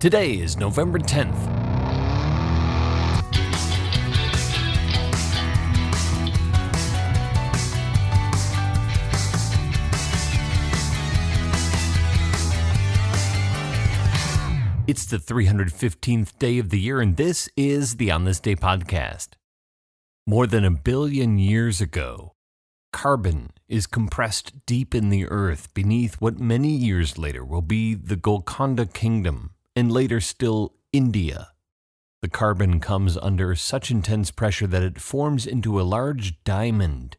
Today is November 10th. It's the 315th day of the year, and this is the On This Day podcast. More than 1 billion years ago, carbon is compressed deep in the earth beneath what many years later will be the Golconda Kingdom, and later still India. The carbon comes under such intense pressure that it forms into a large diamond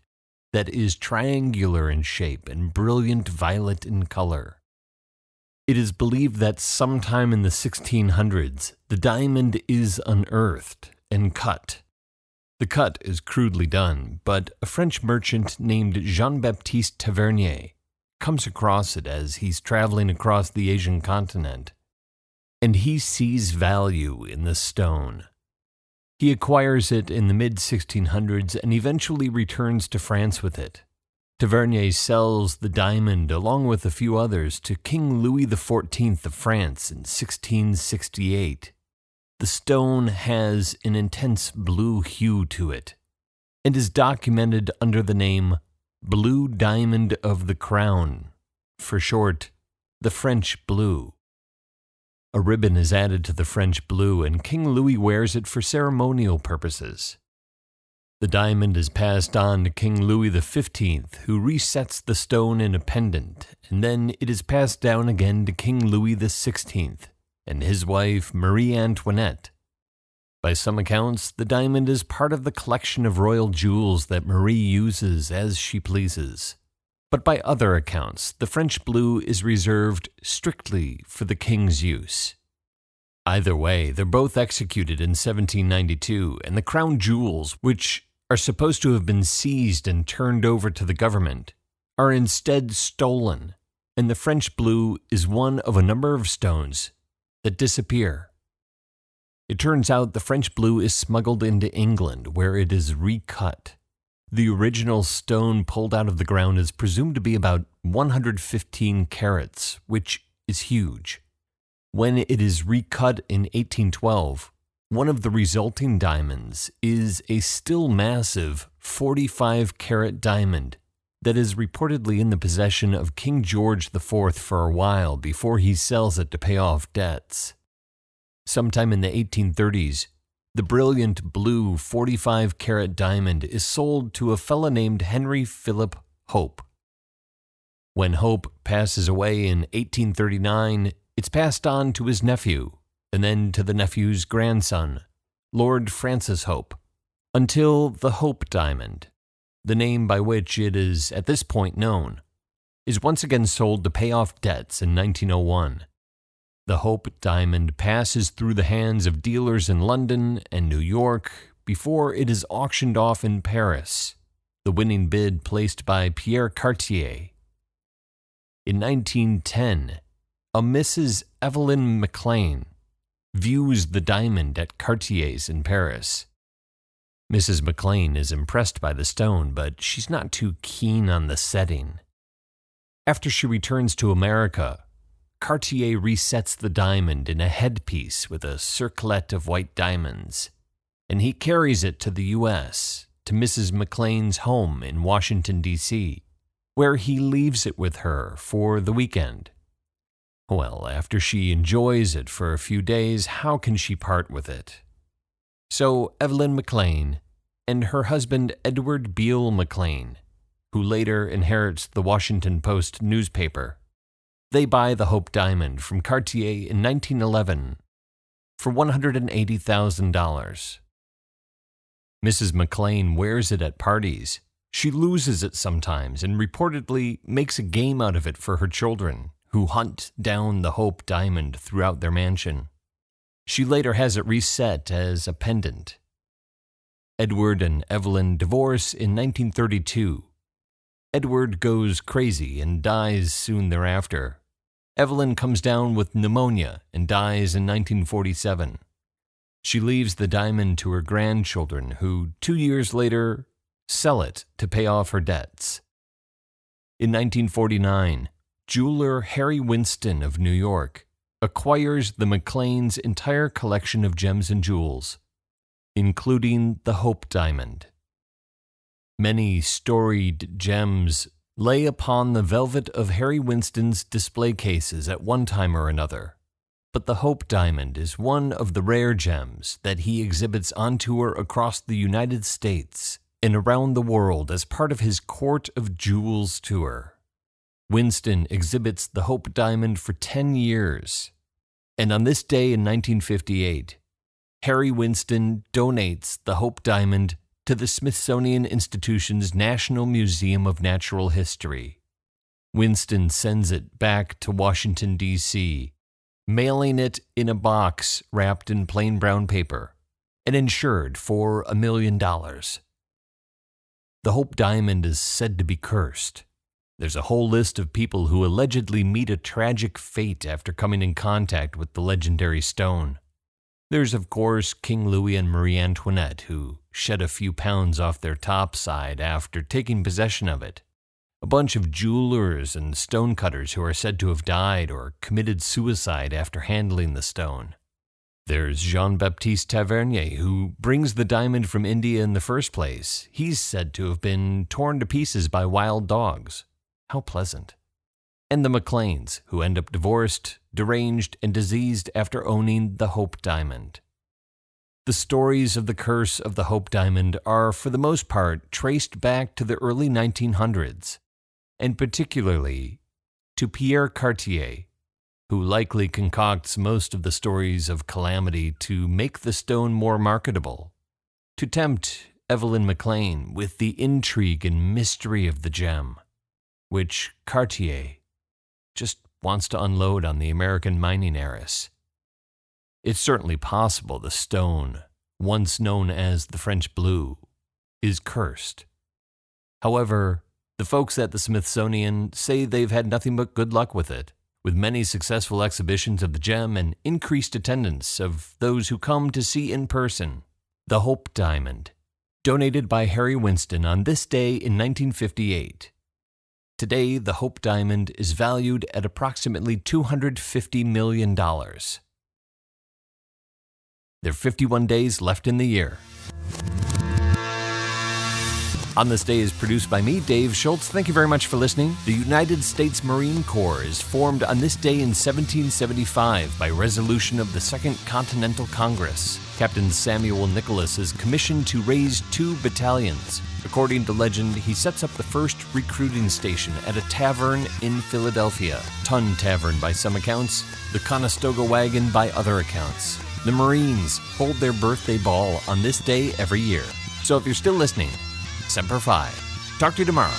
that is triangular in shape and brilliant violet in color. It is believed that sometime in the 1600s, the diamond is unearthed and cut. The cut is crudely done, but a French merchant named Jean-Baptiste Tavernier comes across it as he's traveling across the Asian continent, and he sees value in the stone. He acquires it in the mid-1600s and eventually returns to France with it. Tavernier sells the diamond along with a few others to King Louis XIV of France in 1668. The stone has an intense blue hue to it and is documented under the name Blue Diamond of the Crown, for short, the French blue. A ribbon is added to the French blue, and King Louis wears it for ceremonial purposes. The diamond is passed on to King Louis XV, who resets the stone in a pendant, and then it is passed down again to King Louis XVI and his wife Marie Antoinette. By some accounts, the diamond is part of the collection of royal jewels that Marie uses as she pleases. But by other accounts, the French blue is reserved strictly for the king's use. Either way, they're both executed in 1792, and the crown jewels, which are supposed to have been seized and turned over to the government, are instead stolen, and the French blue is one of a number of stones that disappear. It turns out the French blue is smuggled into England, where it is recut. The original stone pulled out of the ground is presumed to be about 115 carats, which is huge. When it is recut in 1812, one of the resulting diamonds is a still massive 45-carat diamond that is reportedly in the possession of King George IV for a while before he sells it to pay off debts. Sometime in the 1830s, the brilliant blue 45-carat diamond is sold to a fellow named Henry Philip Hope. When Hope passes away in 1839, it's passed on to his nephew, and then to the nephew's grandson, Lord Francis Hope, until the Hope Diamond, the name by which it is at this point known, is once again sold to pay off debts in 1901. The Hope Diamond passes through the hands of dealers in London and New York before it is auctioned off in Paris, the winning bid placed by Pierre Cartier. In 1910, a Mrs. Evelyn McLean views the diamond at Cartier's in Paris. Mrs. McLean is impressed by the stone, but she's not too keen on the setting. After she returns to America, Cartier resets the diamond in a headpiece with a circlet of white diamonds, and he carries it to the U.S., to Mrs. McLean's home in Washington, D.C., where he leaves it with her for the weekend. Well, after she enjoys it for a few days, how can she part with it? So Evelyn McLean and her husband Edward Beale McLean, who later inherits the Washington Post newspaper, they buy the Hope Diamond from Cartier in 1911 for $180,000. Mrs. McLean wears it at parties. She loses it sometimes and reportedly makes a game out of it for her children, who hunt down the Hope Diamond throughout their mansion. She later has it reset as a pendant. Edward and Evelyn divorce in 1932. Edward goes crazy and dies soon thereafter. Evelyn comes down with pneumonia and dies in 1947. She leaves the diamond to her grandchildren, who 2 years later sell it to pay off her debts. In 1949, jeweler Harry Winston of New York acquires the McLean's entire collection of gems and jewels, including the Hope Diamond. Many storied gems lay upon the velvet of Harry Winston's display cases at one time or another, but the Hope Diamond is one of the rare gems that he exhibits on tour across the United States and around the world as part of his Court of Jewels tour. Winston exhibits the Hope Diamond for 10 years, and on this day in 1958, Harry Winston donates the Hope Diamond to the Smithsonian Institution's National Museum of Natural History. Winston sends it back to Washington, D.C., mailing it in a box wrapped in plain brown paper and insured for $1 million. The Hope Diamond is said to be cursed. There's a whole list of people who allegedly meet a tragic fate after coming in contact with the legendary stone. There's, of course, King Louis and Marie Antoinette, who shed a few pounds off their topside after taking possession of it. A bunch of jewelers and stonecutters who are said to have died or committed suicide after handling the stone. There's Jean-Baptiste Tavernier, who brings the diamond from India in the first place. He's said to have been torn to pieces by wild dogs. How pleasant. And the McLeans, who end up divorced, deranged, and diseased after owning the Hope Diamond. The stories of the curse of the Hope Diamond are, for the most part, traced back to the early 1900s, and particularly to Pierre Cartier, who likely concocts most of the stories of calamity to make the stone more marketable, to tempt Evelyn McLean with the intrigue and mystery of the gem, which Cartier just wants to unload on the American mining heiress. It's certainly possible the stone, once known as the French Blue, is cursed. However, the folks at the Smithsonian say they've had nothing but good luck with it, with many successful exhibitions of the gem and increased attendance of those who come to see in person the Hope Diamond, donated by Harry Winston on this day in 1958. Today, the Hope Diamond is valued at approximately $250 million. There are 51 days left in the year. On This Day is produced by me, Dave Schultz. Thank you very much for listening. The United States Marine Corps is formed on this day in 1775 by resolution of the Second Continental Congress. Captain Samuel Nicholas is commissioned to raise 2 battalions. According to legend, he sets up the first recruiting station at a tavern in Philadelphia. Tun Tavern by some accounts, the Conestoga Wagon by other accounts. The Marines hold their birthday ball on this day every year. So if you're still listening, Semper Fi. Talk to you tomorrow.